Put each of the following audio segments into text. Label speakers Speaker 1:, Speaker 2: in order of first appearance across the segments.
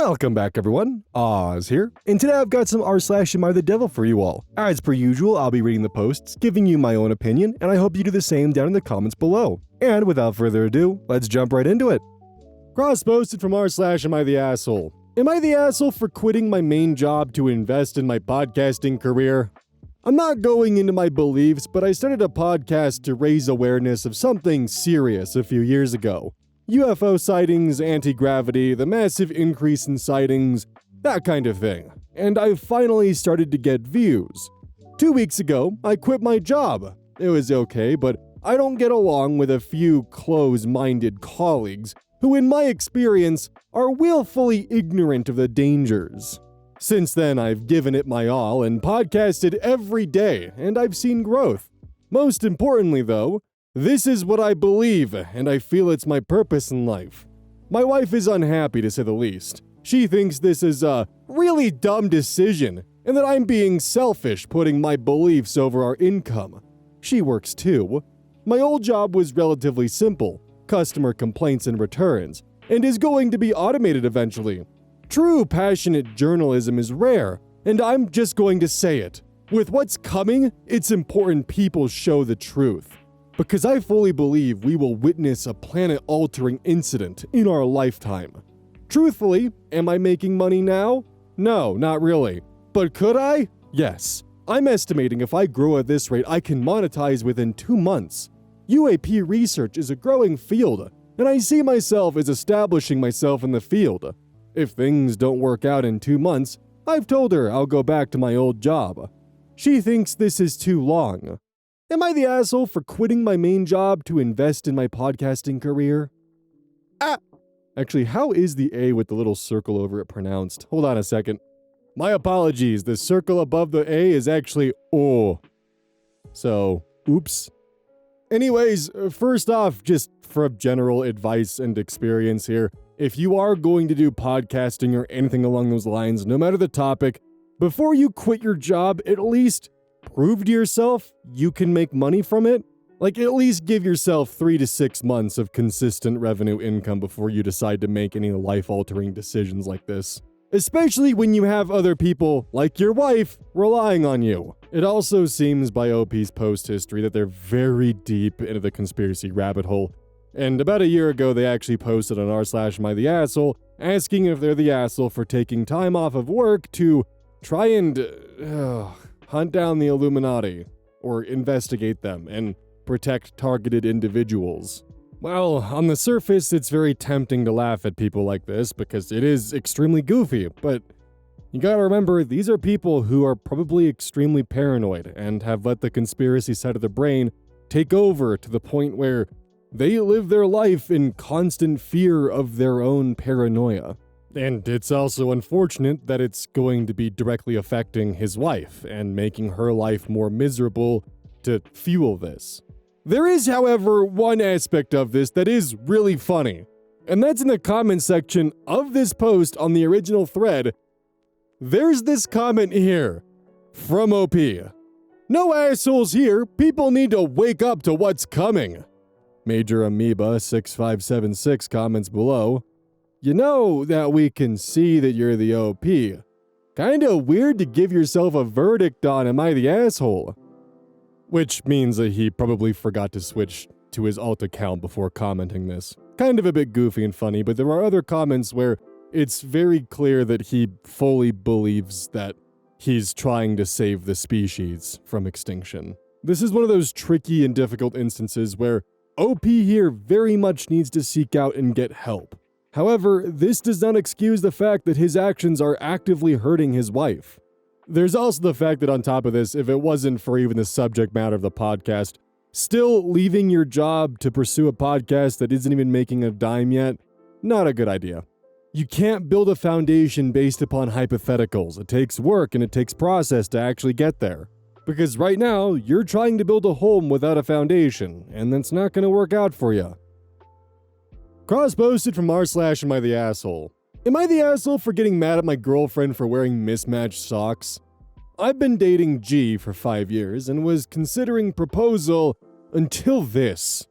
Speaker 1: Welcome back, everyone. Oz here, and today I've got some r/AmITheDevil for you all. As per usual, I'll be reading the posts, giving you my own opinion, and I hope you do the same down in the comments below. And without further ado, let's jump right into it. Cross-posted from r/AmITheAsshole. Am I the asshole for quitting my main job to invest in my podcasting career? I'm not going into my beliefs, but I started a podcast to raise awareness of something serious a few years ago. UFO sightings, anti-gravity, the massive increase in sightings, that kind of thing. And I've finally started to get views. 2 weeks ago, I quit my job. It was okay, but I don't get along with a few close-minded colleagues who, in my experience, are willfully ignorant of the dangers. Since then, I've given it my all and podcasted every day, and I've seen growth. Most importantly, though, this is what I believe, and I feel it's my purpose in life. My wife is unhappy, to say the least. She thinks this is a really dumb decision, and that I'm being selfish putting my beliefs over our income. She works too. My old job was relatively simple, customer complaints and returns, and is going to be automated eventually. True passionate journalism is rare, and I'm just going to say it. With what's coming, it's important people show the truth. Because I fully believe we will witness a planet-altering incident in our lifetime. Truthfully, am I making money now? No, not really. But could I? Yes. I'm estimating if I grow at this rate, I can monetize within 2 months. UAP research is a growing field, and I see myself as establishing myself in the field. If things don't work out in 2 months, I've told her I'll go back to my old job. She thinks this is too long. Am I the asshole for quitting my main job to invest in my podcasting career? Actually, how is the A with the little circle over it pronounced? Hold on a second. My apologies, the circle above the A is actually O. So, oops. Anyways, first off, just for general advice and experience here, if you are going to do podcasting or anything along those lines, no matter the topic, before you quit your job, at least prove to yourself you can make money from it. Like, at least give yourself 3 to 6 months of consistent revenue income before you decide to make any life-altering decisions like this. Especially when you have other people, like your wife, relying on you. It also seems by OP's post history that they're very deep into the conspiracy rabbit hole. And about a year ago, they actually posted on r/AmITheAsshole asking if they're the asshole for taking time off of work to try and hunt down the Illuminati, or investigate them, and protect targeted individuals. Well, on the surface, it's very tempting to laugh at people like this because it is extremely goofy, but you gotta remember, these are people who are probably extremely paranoid and have let the conspiracy side of the brain take over to the point where they live their life in constant fear of their own paranoia. And it's also unfortunate that it's going to be directly affecting his wife and making her life more miserable to fuel this. There is, however, one aspect of this that is really funny, and that's in the comment section of this post on the original thread. There's this comment here from OP. No assholes here, people need to wake up to what's coming. Major Amoeba 6576 comments below. You know that we can see that you're the OP. Kinda weird to give yourself a verdict on am I the asshole? Which means that he probably forgot to switch to his alt account before commenting this. Kind of a bit goofy and funny, but there are other comments where it's very clear that he fully believes that he's trying to save the species from extinction. This is one of those tricky and difficult instances where OP here very much needs to seek out and get help. However, this does not excuse the fact that his actions are actively hurting his wife. There's also the fact that on top of this, if it wasn't for even the subject matter of the podcast, still leaving your job to pursue a podcast that isn't even making a dime yet, not a good idea. You can't build a foundation based upon hypotheticals. It takes work and it takes process to actually get there. Because right now, you're trying to build a home without a foundation, and that's not going to work out for you. Cross-posted from r/AmITheAsshole. Am I the asshole for getting mad at my girlfriend for wearing mismatched socks? I've been dating G for 5 years and was considering proposal until this.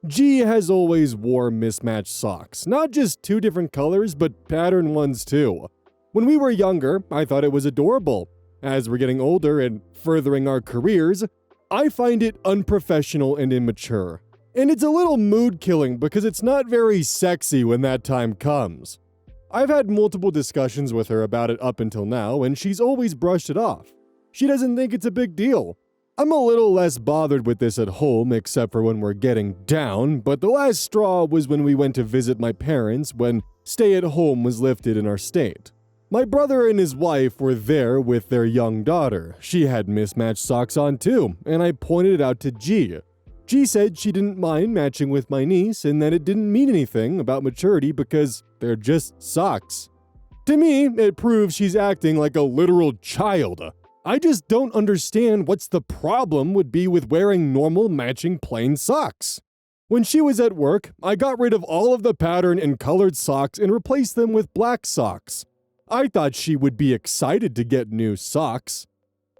Speaker 1: G has always wore mismatched socks, not just two different colors, but pattern ones too. When we were younger, I thought it was adorable. As we're getting older and furthering our careers, I find it unprofessional and immature. And it's a little mood-killing because it's not very sexy when that time comes. I've had multiple discussions with her about it up until now, and she's always brushed it off. She doesn't think it's a big deal. I'm a little less bothered with this at home, except for when we're getting down, but the last straw was when we went to visit my parents when stay-at-home was lifted in our state. My brother and his wife were there with their young daughter. She had mismatched socks on too, and I pointed it out to G. G said she didn't mind matching with my niece and that it didn't mean anything about maturity because they're just socks. To me, it proves she's acting like a literal child. I just don't understand what's the problem would be with wearing normal matching plain socks. When she was at work, I got rid of all of the pattern and colored socks and replaced them with black socks. I thought she would be excited to get new socks.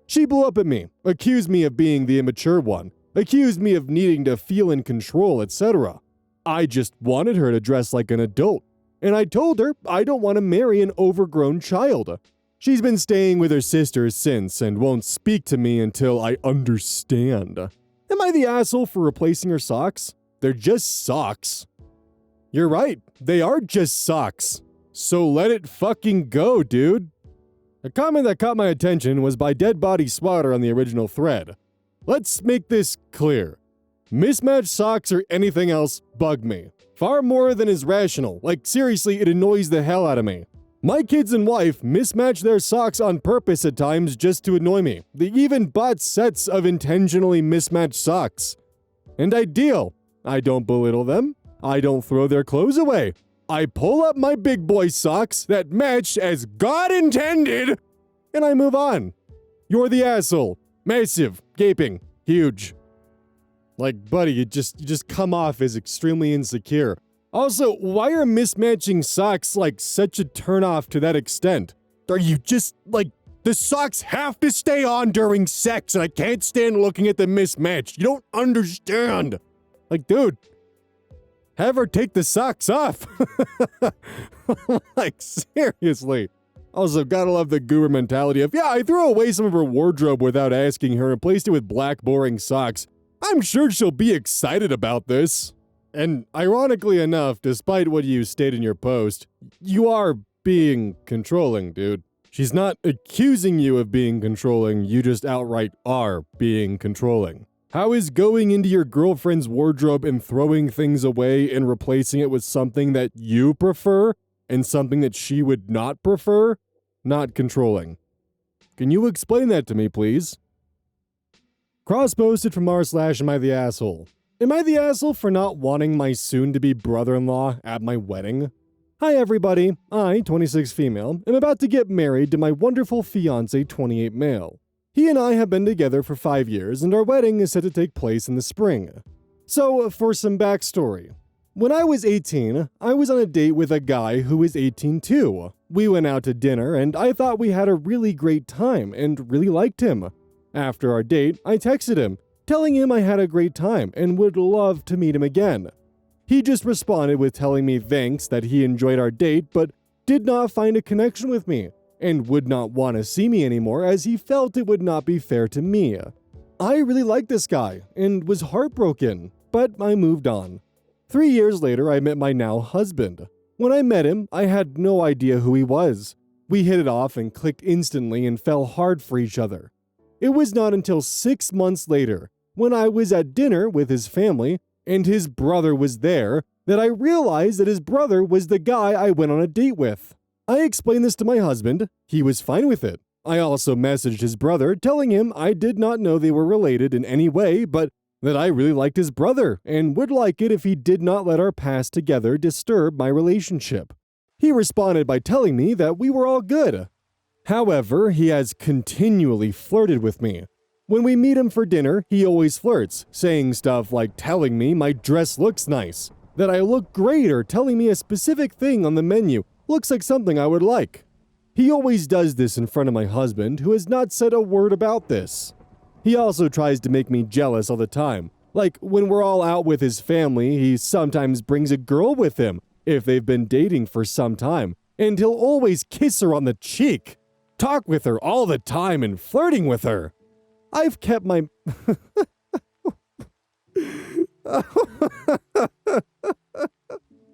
Speaker 1: She blew up at me, accused me of being the immature one, accused me of needing to feel in control, etc. I just wanted her to dress like an adult, and I told her I don't want to marry an overgrown child. She's been staying with her sisters since and won't speak to me until I understand. Am I the asshole for replacing her socks? They're just socks. You're right, they are just socks. So let it fucking go, dude. A comment that caught my attention was by Dead Body Swatter on the original thread. Let's make this clear. Mismatched socks or anything else bug me. Far more than is rational. Like, seriously, it annoys the hell out of me. My kids and wife mismatch their socks on purpose at times just to annoy me. They even bought sets of intentionally mismatched socks. And I deal. I don't belittle them. I don't throw their clothes away. I pull up my big boy socks that match as God intended, and I move on. You're the asshole. Massive, gaping, huge. Like, buddy, you just come off as extremely insecure. Also, why are mismatching socks like such a turnoff to that extent? Are you just, like, the socks have to stay on during sex and I can't stand looking at them mismatched. You don't understand. Like, dude, have her take the socks off. Like, seriously. Also, gotta love the guru mentality of, yeah, I threw away some of her wardrobe without asking her and replaced it with black, boring socks. I'm sure she'll be excited about this. And ironically enough, despite what you state in your post, you are being controlling, dude. She's not accusing you of being controlling, you just outright are being controlling. How is going into your girlfriend's wardrobe and throwing things away and replacing it with something that you prefer and something that she would not prefer not controlling? Can you explain that to me, please? Cross-posted from r/AmITheAsshole. Am I the asshole for not wanting my soon-to-be brother-in-law at my wedding? Hi everybody, I, 26 female, am about to get married to my wonderful fiancé, 28 male. He and I have been together for 5 years and our wedding is set to take place in the spring. So, for some backstory. When I was 18, I was on a date with a guy who was 18 too. We went out to dinner and I thought we had a really great time and really liked him. After our date, I texted him, telling him I had a great time and would love to meet him again. He just responded with telling me thanks that he enjoyed our date but did not find a connection with me and would not want to see me anymore as he felt it would not be fair to me. I really liked this guy and was heartbroken, but I moved on. 3 years later, I met my now husband. When I met him, I had no idea who he was. We hit it off and clicked instantly and fell hard for each other. It was not until 6 months later, when I was at dinner with his family and his brother was there, that I realized that his brother was the guy I went on a date with. I explained this to my husband. He was fine with it. I also messaged his brother telling him I did not know they were related in any way, but that I really liked his brother and would like it if he did not let our past together disturb my relationship. He responded by telling me that we were all good. However, he has continually flirted with me. When we meet him for dinner, he always flirts, saying stuff like telling me my dress looks nice, that I look great, or telling me a specific thing on the menu looks like something I would like. He always does this in front of my husband, who has not said a word about this. He also tries to make me jealous all the time, Like, when we're all out with his family, he sometimes brings a girl with him, if they've been dating for some time, and he'll always kiss her on the cheek, talk with her all the time, and flirting with her. I've kept my...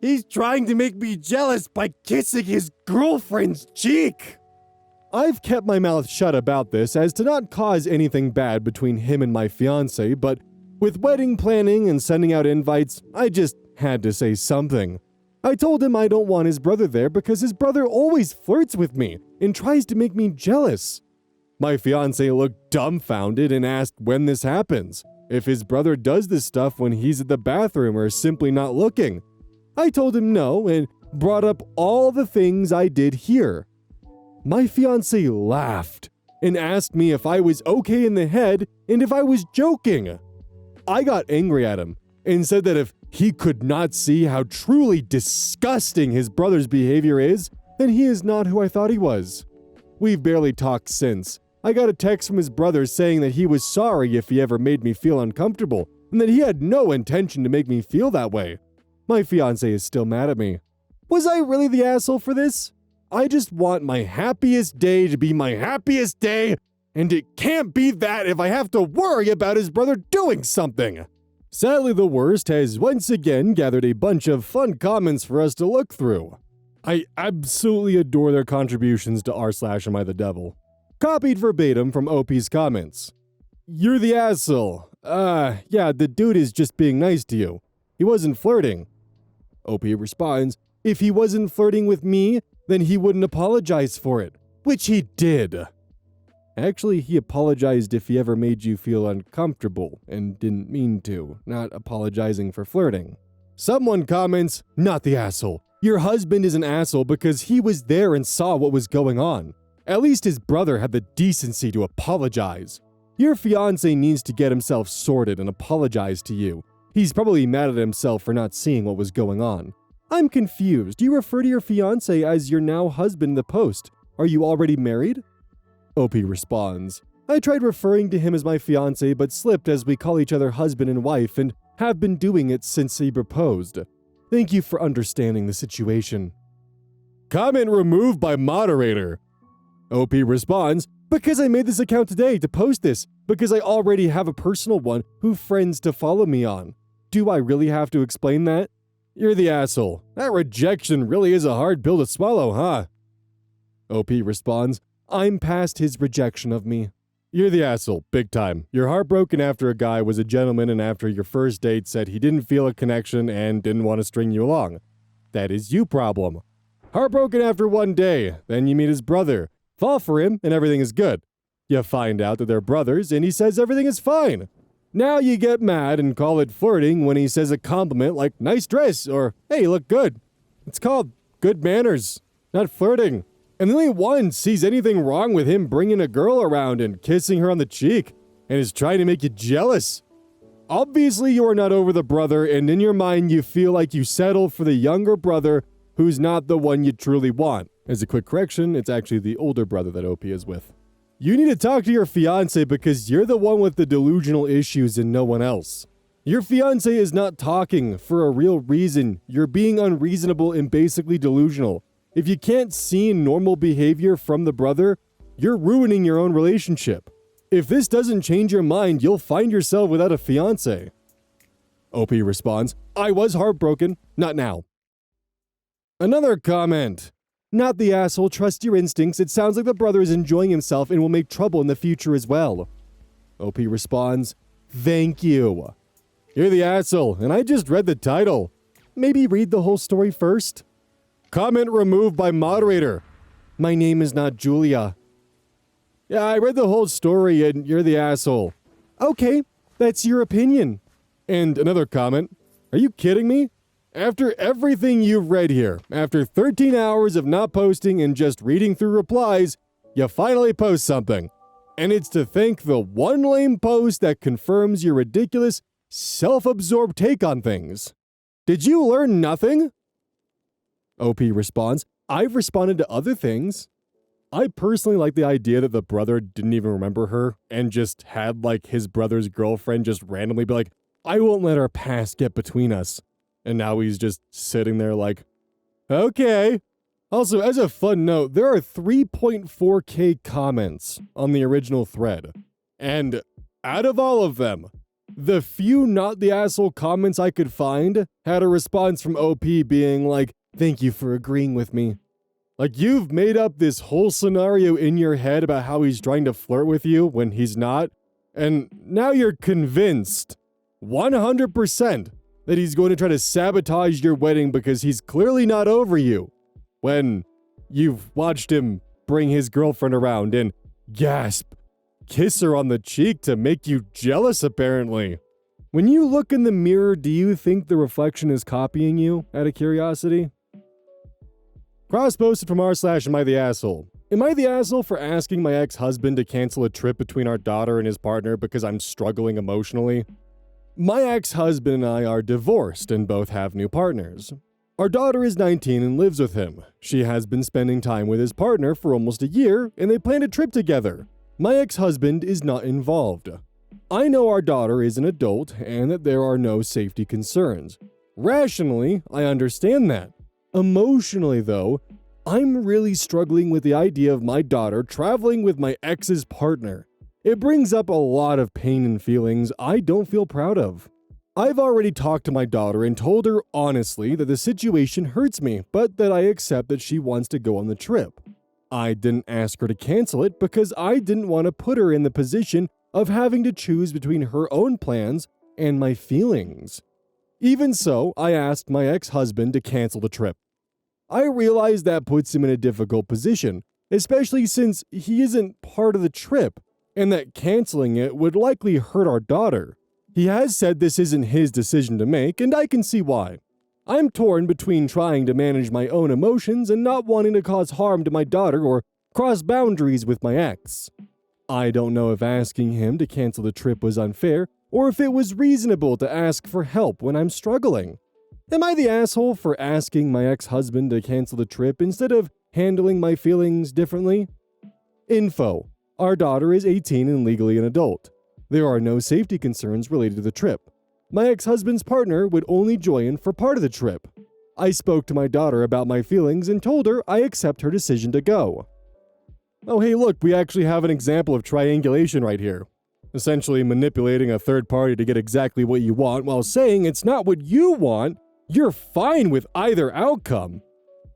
Speaker 1: He's trying to make me jealous by kissing his girlfriend's cheek. I've kept my mouth shut about this as to not cause anything bad between him and my fiance, but with wedding planning and sending out invites, I just had to say something. I told him I don't want his brother there because his brother always flirts with me and tries to make me jealous. My fiance looked dumbfounded and asked when this happens, if his brother does this stuff when he's at the bathroom or simply not looking. I told him no and brought up all the things I did here. My fiance laughed and asked me if I was okay in the head and if I was joking. I got angry at him and said that if he could not see how truly disgusting his brother's behavior is, then he is not who I thought he was. We've barely talked since. I got a text from his brother saying that he was sorry if he ever made me feel uncomfortable and that he had no intention to make me feel that way. My fiance is still mad at me. Was I really the asshole for this? I just want my happiest day to be my happiest day, and it can't be that if I have to worry about his brother doing something. Sadly, the worst has once again gathered a bunch of fun comments for us to look through. I absolutely adore their contributions to r/AmITheDevil. Copied verbatim from OP's comments. You're the asshole. Yeah, the dude is just being nice to you. He wasn't flirting. OP responds, if he wasn't flirting with me, then he wouldn't apologize for it, which he did. Actually, he apologized if he ever made you feel uncomfortable and didn't mean to, not apologizing for flirting. Someone comments, not the asshole. Your husband is an asshole because he was there and saw what was going on. At least his brother had the decency to apologize. Your fiance needs to get himself sorted and apologize to you. He's probably mad at himself for not seeing what was going on. I'm confused. You refer to your fiance as your now husband in the post. Are you already married? OP responds, I tried referring to him as my fiance but slipped as we call each other husband and wife and have been doing it since he proposed. Thank you for understanding the situation. Comment removed by moderator. OP responds, because I made this account today to post this, because I already have a personal one who friends to follow me on. Do I really have to explain that? You're the asshole. That rejection really is a hard pill to swallow, huh? OP responds, I'm past his rejection of me. You're the asshole, big time. You're heartbroken after a guy was a gentleman and after your first date said he didn't feel a connection and didn't want to string you along. That is you problem. Heartbroken after one day, then you meet his brother, fall for him, and everything is good. You find out that they're brothers and he says everything is fine. Now you get mad and call it flirting when he says a compliment like nice dress or hey, you look good. It's called good manners, not flirting. And the only one sees anything wrong with him bringing a girl around and kissing her on the cheek and is trying to make you jealous. Obviously, you are not over the brother, and in your mind, you feel like you settled for the younger brother who's not the one you truly want. As a quick correction, it's actually the older brother that OP is with. You need to talk to your fiance because you're the one with the delusional issues and no one else. Your fiance is not talking for a real reason. You're being unreasonable and basically delusional. If you can't see normal behavior from the brother, you're ruining your own relationship. If this doesn't change your mind, you'll find yourself without a fiance. OP responds, I was heartbroken, not now. Another comment. Not the asshole, trust your instincts. It sounds like the brother is enjoying himself and will make trouble in the future as well. OP responds, thank you. You're the asshole, and I just read the title. Maybe read the whole story first? Comment removed by moderator. My name is not Julia. Yeah, I read the whole story and you're the asshole. Okay, that's your opinion. And another comment. Are you kidding me? After everything you've read here, after 13 hours of not posting and just reading through replies, you finally post something. And it's to thank the one lame post that confirms your ridiculous, self-absorbed take on things. Did you learn nothing? OP responds, I've responded to other things. I personally like the idea that the brother didn't even remember her and just had like his brother's girlfriend just randomly be like, I won't let our past get between us. And now he's just sitting there like, okay. Also, as a fun note, there are 3.4K comments on the original thread. And out of all of them, the few not the asshole comments I could find had a response from OP being like, thank you for agreeing with me. Like, you've made up this whole scenario in your head about how he's trying to flirt with you when he's not, and now you're convinced 100% that he's going to try to sabotage your wedding because he's clearly not over you, when you've watched him bring his girlfriend around and gasp, kiss her on the cheek to make you jealous apparently. When you look in the mirror, do you think the reflection is copying you, out of curiosity? Cross-posted from r/AmITheAsshole. Am I the asshole for asking my ex-husband to cancel a trip between our daughter and his partner because I'm struggling emotionally? My ex-husband and I are divorced and both have new partners. Our daughter is 19 and lives with him. She has been spending time with his partner for almost a year, and they planned a trip together. My ex-husband is not involved. I know our daughter is an adult and that there are no safety concerns. Rationally, I understand that. Emotionally, though, I'm really struggling with the idea of my daughter traveling with my ex's partner. It brings up a lot of pain and feelings I don't feel proud of. I've already talked to my daughter and told her honestly that the situation hurts me, but that I accept that she wants to go on the trip. I didn't ask her to cancel it because I didn't want to put her in the position of having to choose between her own plans and my feelings. Even so, I asked my ex-husband to cancel the trip. I realize that puts him in a difficult position, especially since he isn't part of the trip, and that canceling it would likely hurt our daughter. He has said this isn't his decision to make, and I can see why. I'm torn between trying to manage my own emotions and not wanting to cause harm to my daughter or cross boundaries with my ex. I don't know if asking him to cancel the trip was unfair, or if it was reasonable to ask for help when I'm struggling. Am I the asshole for asking my ex-husband to cancel the trip instead of handling my feelings differently? Info. Our daughter is 18 and legally an adult. There are no safety concerns related to the trip. My ex-husband's partner would only join for part of the trip. I spoke to my daughter about my feelings and told her I accept her decision to go. Oh hey look, we actually have an example of triangulation right here. Essentially manipulating a third party to get exactly what you want while saying it's not what you want. You're fine with either outcome,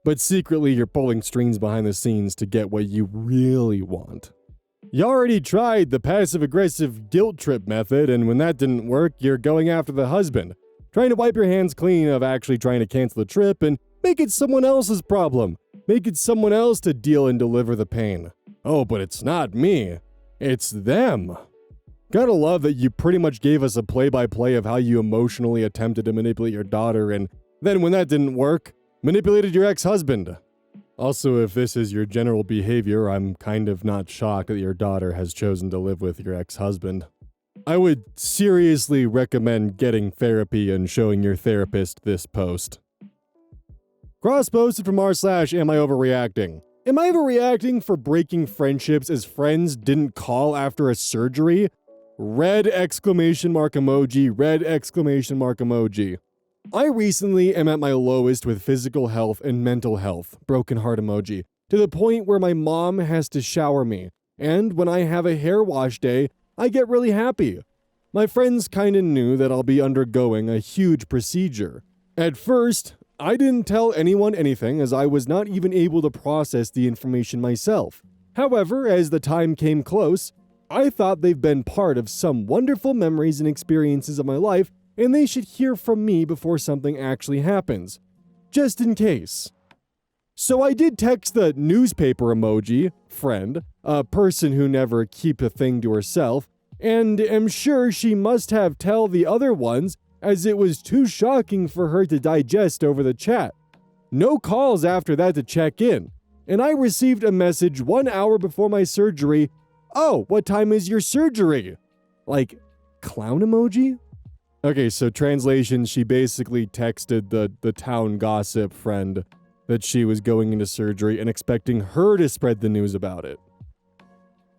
Speaker 1: but secretly you're pulling strings behind the scenes to get what you really want. You already tried the passive-aggressive guilt trip method, and when that didn't work, you're going after the husband, trying to wipe your hands clean of actually trying to cancel the trip and make it someone else's problem. Make it someone else to deal and deliver the pain. Oh, but it's not me. It's them. Gotta love that you pretty much gave us a play-by-play of how you emotionally attempted to manipulate your daughter, and then when that didn't work, manipulated your ex-husband. Also, if this is your general behavior, I'm kind of not shocked that your daughter has chosen to live with your ex-husband. I would seriously recommend getting therapy and showing your therapist this post. Cross-posted from r/AmIOverreacting. Am I overreacting for breaking friendships as friends didn't call after a surgery? Red exclamation mark emoji, red exclamation mark emoji. I recently am at my lowest with physical health and mental health, broken heart emoji, to the point where my mom has to shower me, and when I have a hair wash day, I get really happy. My friends kinda knew that I'll be undergoing a huge procedure. At first, I didn't tell anyone anything as I was not even able to process the information myself. However, as the time came close, I thought they've been part of some wonderful memories and experiences of my life, and they should hear from me before something actually happens. Just in case. So I did text the newspaper emoji, friend, a person who never keeps a thing to herself, and am sure she must have tell the other ones as it was too shocking for her to digest over the chat. No calls after that to check in, and I received a message 1 hour before my surgery. Oh, what time is your surgery? Like, clown emoji? Okay, so translation, she basically texted the town gossip friend that she was going into surgery and expecting her to spread the news about it.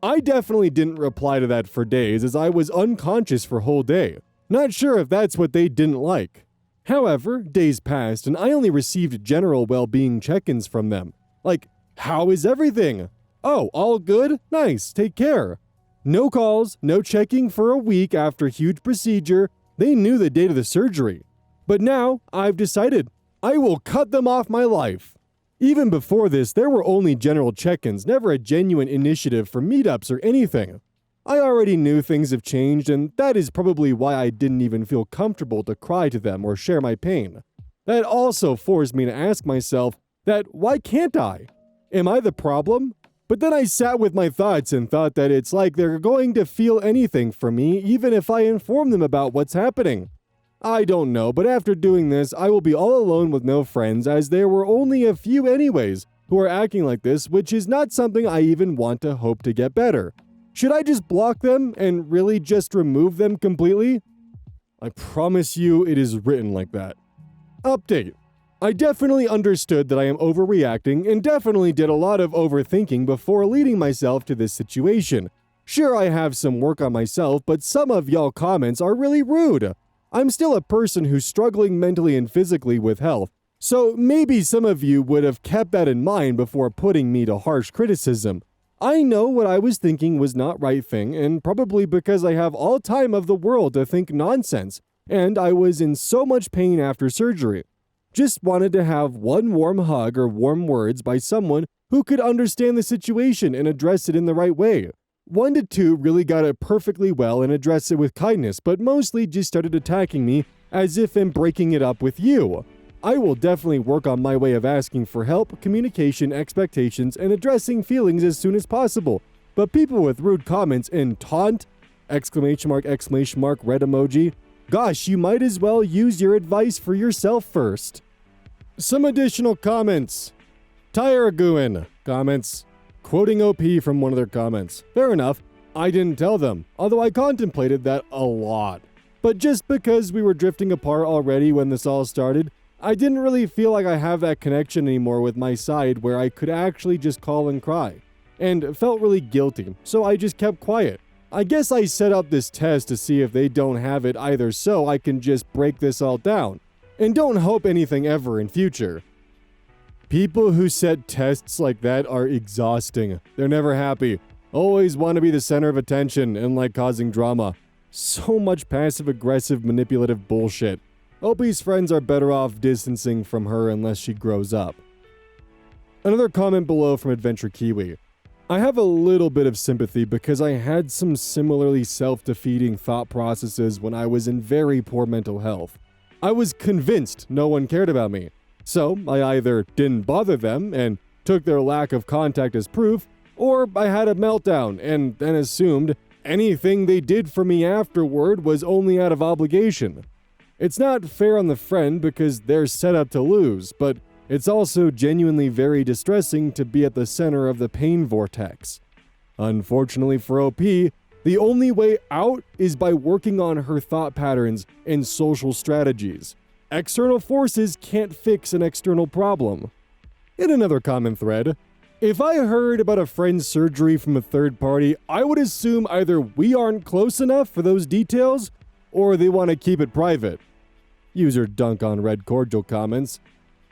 Speaker 1: I definitely didn't reply to that for days as I was unconscious for a whole day. Not sure if that's what they didn't like. However, days passed and I only received general well-being check-ins from them. Like, how is everything? Oh, all good? Nice, take care. No calls, no checking for a week after huge procedure. They knew the date of the surgery. But now, I've decided, I will cut them off my life. Even before this, there were only general check-ins, never a genuine initiative for meetups or anything. I already knew things have changed, and that is probably why I didn't even feel comfortable to cry to them or share my pain. That also forced me to ask myself that why can't I? Am I the problem? But then I sat with my thoughts and thought that it's like they're going to feel anything for me even if I inform them about what's happening. I don't know, but after doing this, I will be all alone with no friends as there were only a few anyways who are acting like this, which is not something I even want to hope to get better. Should I just block them and really just remove them completely? I promise you it is written like that. Update. I definitely understood that I am overreacting and definitely did a lot of overthinking before leading myself to this situation. Sure, I have some work on myself, but some of y'all comments are really rude. I'm still a person who's struggling mentally and physically with health, so maybe some of you would have kept that in mind before putting me to harsh criticism. I know what I was thinking was not right thing, and probably because I have all time of the world to think nonsense, and I was in so much pain after surgery. Just wanted to have one warm hug or warm words by someone who could understand the situation and address it in the right way. 1 to 2 really got it perfectly well and addressed it with kindness, but mostly just started attacking me as if I'm breaking it up with you. I will definitely work on my way of asking for help, communication, expectations, and addressing feelings as soon as possible. But people with rude comments and taunt, ! Red emoji, gosh, you might as well use your advice for yourself first. Some additional comments. Tyraguin comments, quoting OP from one of their comments. Fair enough, I didn't tell them, although I contemplated that a lot. But just because we were drifting apart already when this all started, I didn't really feel like I have that connection anymore with my side where I could actually just call and cry. And felt really guilty, so I just kept quiet. I guess I set up this test to see if they don't have it either so I can just break this all down. And don't hope anything ever in future. People who set tests like that are exhausting. They're never happy. Always want to be the center of attention and like causing drama. So much passive-aggressive manipulative bullshit. Opie's friends are better off distancing from her unless she grows up. Another comment below from Adventure Kiwi. I have a little bit of sympathy because I had some similarly self-defeating thought processes when I was in very poor mental health. I was convinced no one cared about me. So I either didn't bother them and took their lack of contact as proof, or I had a meltdown and then assumed anything they did for me afterward was only out of obligation. It's not fair on the friend because they're set up to lose, but it's also genuinely very distressing to be at the center of the pain vortex. Unfortunately for OP, the only way out is by working on her thought patterns and social strategies. External forces can't fix an external problem. In another comment thread, if I heard about a friend's surgery from a third party, I would assume either we aren't close enough for those details, or they want to keep it private. User Dunk on Red Cordial comments,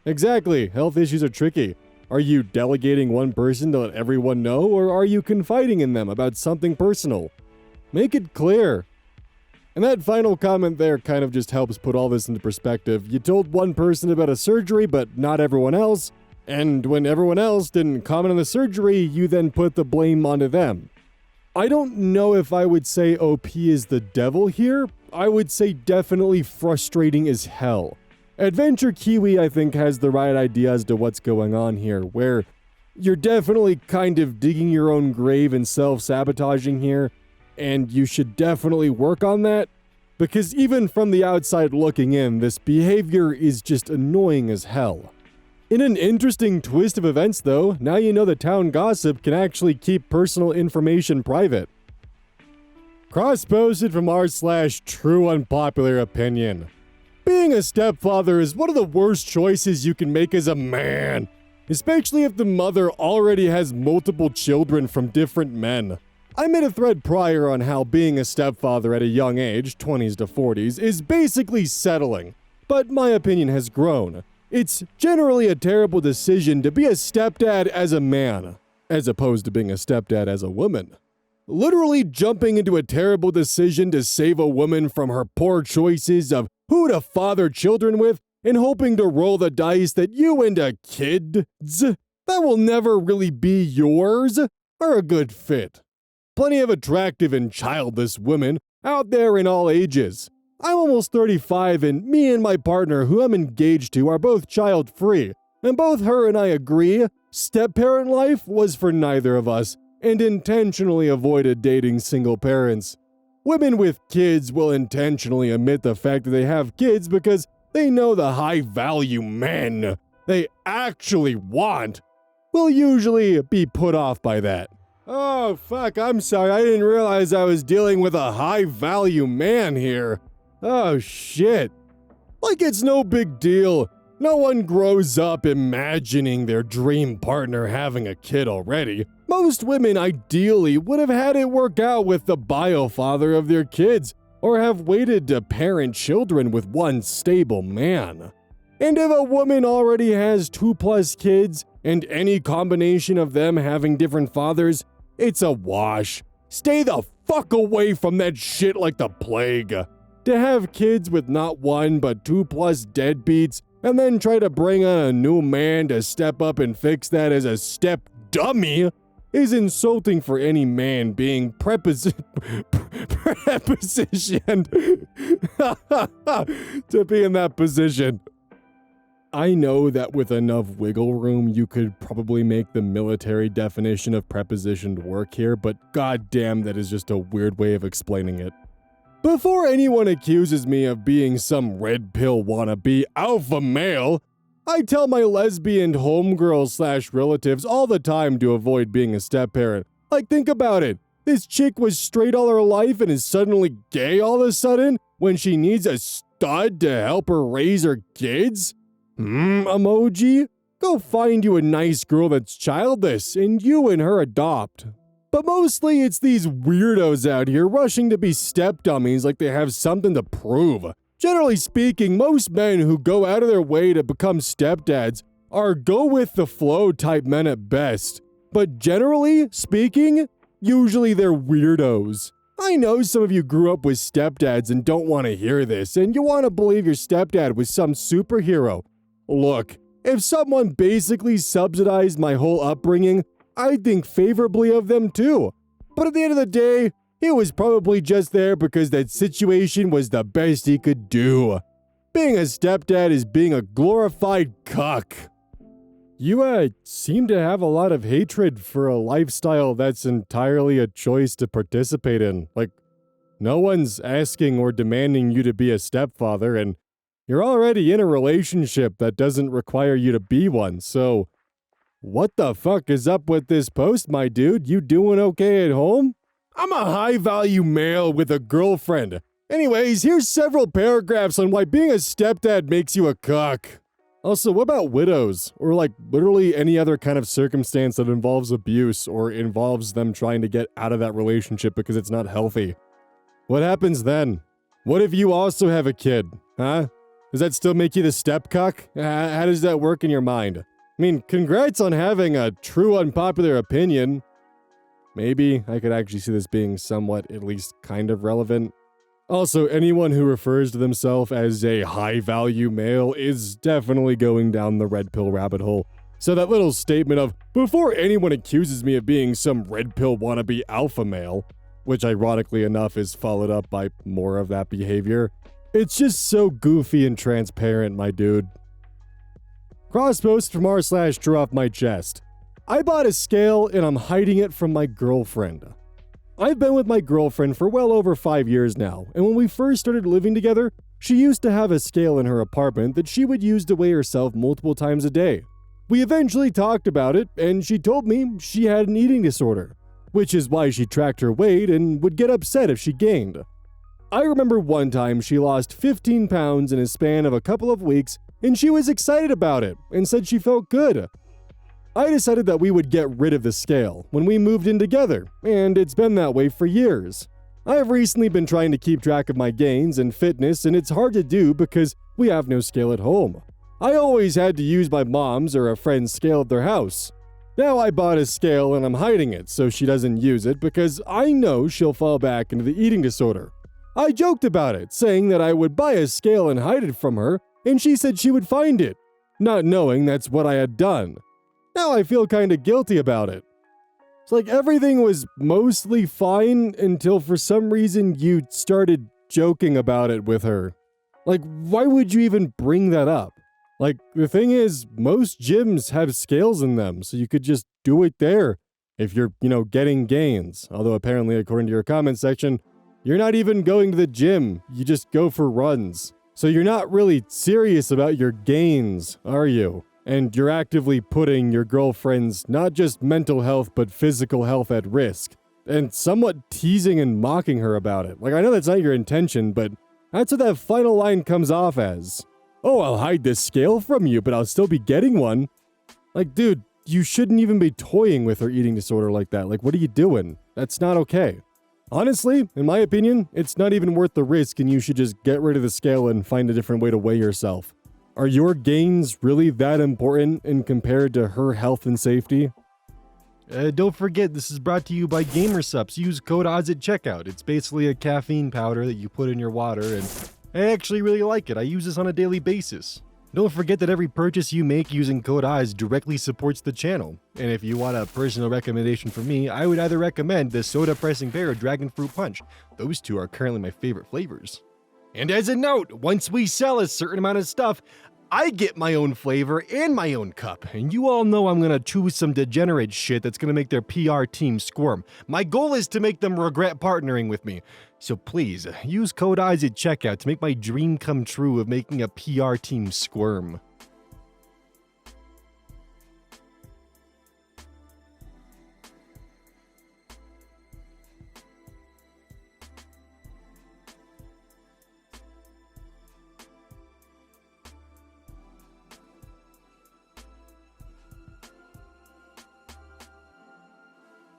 Speaker 1: exactly, health issues are tricky. Are you delegating one person to let everyone know, or are you confiding in them about something personal? Make it clear. And that final comment there kind of just helps put all this into perspective. You told one person about a surgery, but not everyone else. And when everyone else didn't comment on the surgery, you then put the blame onto them. I don't know if I would say OP is the devil here. I would say definitely frustrating as hell. Adventure Kiwi, I think, has the right idea as to what's going on here, where you're definitely kind of digging your own grave and self-sabotaging here, and you should definitely work on that, because even from the outside looking in, this behavior is just annoying as hell. In an interesting twist of events though, now you know the town gossip can actually keep personal information private. Cross-posted from r/true unpopular opinion. Being a stepfather is one of the worst choices you can make as a man, especially if the mother already has multiple children from different men. I made a thread prior on how being a stepfather at a young age, 20s to 40s, is basically settling, but my opinion has grown. It's generally a terrible decision to be a stepdad as a man, as opposed to being a stepdad as a woman. Literally jumping into a terrible decision to save a woman from her poor choices of who to father children with and hoping to roll the dice that you and a kids that will never really be yours are a good fit. Plenty of attractive and childless women out there in all ages. I'm almost 35 and me and my partner who I'm engaged to are both child-free, and both her and I agree step-parent life was for neither of us and intentionally avoided dating single parents. Women with kids will intentionally omit the fact that they have kids because they know the high-value men they actually want will usually be put off by that. Oh, fuck, I'm sorry, I didn't realize I was dealing with a high-value man here. Oh, shit. Like it's no big deal. No one grows up imagining their dream partner having a kid already. Most women ideally would have had it work out with the bio-father of their kids, or have waited to parent children with one stable man. And if a woman already has 2+ kids, and any combination of them having different fathers, it's a wash. Stay the fuck away from that shit like the plague. To have kids with not 1 but 2+ deadbeats, and then try to bring on a new man to step up and fix that as a step dummy is insulting for any man being prepositioned to be in that position. I know that with enough wiggle room, you could probably make the military definition of prepositioned work here, but goddamn, that is just a weird way of explaining it. Before anyone accuses me of being some red pill wannabe alpha male, I tell my lesbian homegirls/relatives all the time to avoid being a step-parent. Like, think about it. This chick was straight all her life and is suddenly gay all of a sudden when she needs a stud to help her raise her kids? Emoji? Go find you a nice girl that's childless and you and her adopt. But mostly it's these weirdos out here rushing to be step dummies like they have something to prove. Generally speaking, most men who go out of their way to become stepdads are go-with-the-flow type men at best. But generally speaking, usually they're weirdos. I know some of you grew up with stepdads and don't want to hear this, and you want to believe your stepdad was some superhero. Look, if someone basically subsidized my whole upbringing, I'd think favorably of them too. But at the end of the day, he was probably just there because that situation was the best he could do. Being a stepdad is being a glorified cuck. You seem to have a lot of hatred for a lifestyle that's entirely a choice to participate in. Like, no one's asking or demanding you to be a stepfather, and you're already in a relationship that doesn't require you to be one, so what the fuck is up with this post, my dude? You doing okay at home? I'm a high-value male with a girlfriend. Anyways, here's several paragraphs on why being a stepdad makes you a cuck. Also, what about widows? Or like literally any other kind of circumstance that involves abuse or involves them trying to get out of that relationship because it's not healthy. What happens then? What if you also have a kid? Huh? Does that still make you the step cuck? How does that work in your mind? I mean, congrats on having a true unpopular opinion. Maybe I could actually see this being somewhat, at least kind of relevant. Also, anyone who refers to themselves as a high-value male is definitely going down the red pill rabbit hole. So that little statement of, before anyone accuses me of being some red pill wannabe alpha male, which ironically enough is followed up by more of that behavior, it's just so goofy and transparent, my dude. Cross post from r/drew off my chest. I bought a scale and I'm hiding it from my girlfriend. I've been with my girlfriend for well over 5 years now, and when we first started living together, she used to have a scale in her apartment that she would use to weigh herself multiple times a day. We eventually talked about it, and she told me she had an eating disorder, which is why she tracked her weight and would get upset if she gained. I remember one time she lost 15 pounds in a span of a couple of weeks, and she was excited about it and said she felt good. I decided that we would get rid of the scale when we moved in together, and it's been that way for years. I have recently been trying to keep track of my gains and fitness, and it's hard to do because we have no scale at home. I always had to use my mom's or a friend's scale at their house. Now I bought a scale and I'm hiding it so she doesn't use it because I know she'll fall back into the eating disorder. I joked about it, saying that I would buy a scale and hide it from her, and she said she would find it, not knowing that's what I had done. Now I feel kinda guilty about it. It's like everything was mostly fine until for some reason you started joking about it with her. Like, why would you even bring that up? Like, the thing is, most gyms have scales in them, so you could just do it there if you're, getting gains. Although apparently, according to your comment section, you're not even going to the gym, you just go for runs. So you're not really serious about your gains, are you? And you're actively putting your girlfriend's not just mental health, but physical health at risk. And somewhat teasing and mocking her about it. Like, I know that's not your intention, but that's what that final line comes off as. Oh, I'll hide this scale from you, but I'll still be getting one. Like, dude, you shouldn't even be toying with her eating disorder like that. Like, what are you doing? That's not okay. Honestly, in my opinion, it's not even worth the risk and you should just get rid of the scale and find a different way to weigh yourself. Are your gains really that important in compared to her health and safety? Don't forget, this is brought to you by GamerSupps. Use code ODDS at checkout. It's basically a caffeine powder that you put in your water, and I actually really like it. I use this on a daily basis. Don't forget that every purchase you make using code ODDS directly supports the channel. And if you want a personal recommendation from me, I would either recommend the Soda Pressing Pear or Dragon Fruit Punch. Those two are currently my favorite flavors. And as a note, once we sell a certain amount of stuff, I get my own flavor and my own cup, and you all know I'm gonna choose some degenerate shit that's gonna make their PR team squirm. My goal is to make them regret partnering with me. So please, use code ODDS at checkout to make my dream come true of making a PR team squirm.